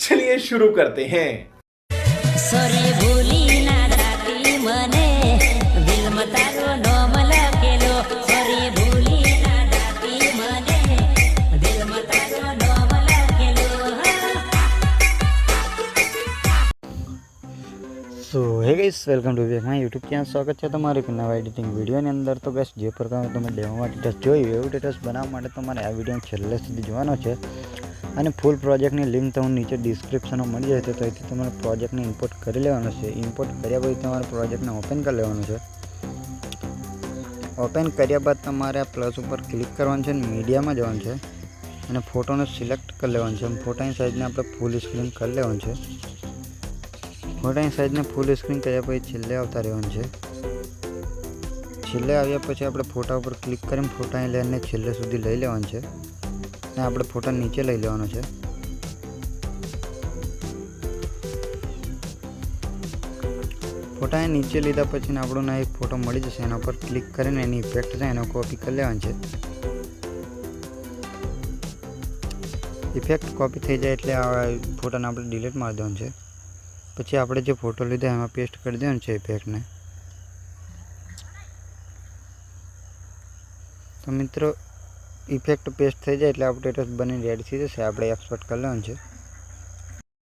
चलिए शुरू करते हैं। સોરી ભૂલી ના જાતી મને દિલમાં તારો નામ લખેલો સોરી ભૂલી ના જાતી મને દિલમાં તારો નામ લખેલો so hey guys welcome to back my YouTube channel. સ્વાગત છે તમારું એક નવા એડિટિંગ વિડીયોની અંદર। તો ગાઈસ જે પ્રકારે તમે ડેમોમાં ટેટસ જોયું એવું ટેટસ બનાવવા માટે તમારે આ વિડીયો છેલ્લે સુધી જોવાનો છે અને ફૂલ પ્રોજેક્ટની લિંક તમને નીચે ડિસ્ક્રિપ્શનમાં મળી જશે। તો અહીંથી તમારે પ્રોજેક્ટને ઇમ્પોર્ટ કરી લેવાનો છે। ઇમ્પોર્ટ કર્યા પછી તમારે પ્રોજેક્ટને ઓપન કરી લેવાનું છે। ઓપન કર્યા બાદ તમારે આ પ્લસ ઉપર ક્લિક કરવાનું છે અને મીડિયામાં જવાનું છે અને ફોટોને સિલેક્ટ કરી લેવાનું છે। ફોટાની સાઇઝને આપણે ફૂલ સ્ક્રીન કરી લેવાનું છે। ફોટાની સાઇઝને ફૂલ સ્ક્રીન કર્યા પછી છેલ્લે આવતા રહેવાનું છે। છેલ્લે આવ્યા પછી આપણે ફોટા ઉપર ક્લિક કરીને ફોટાની લેયરને છેલ્લે સુધી લઈ લેવાનું છે અને આપણે ફોટા નીચે લઈ લેવાનો છે। ફોટાને નીચે લીધા પછી આપણને એક ફોટો મળી જશે। એના પર ક્લિક કરીને એની ઇફેક્ટ છે એનો કોપી કરી લેવાની છે। ઇફેક્ટ કોપી થઈ જાય એટલે આ ફોટાને આપણે ડિલીટ મારી દેવાનું છે। પછી આપણે જે ફોટો લીધો એમાં પેસ્ટ કરી દેવાનું છે ઇફેક્ટને। તો મિત્રો ઇફેક્ટ પેસ્ટ થઈ જાય એટલે આપણું ટેટસ બની રેડી થઈ જશે। આપણે એક્સપોર્ટ કરી લેવાનું છે।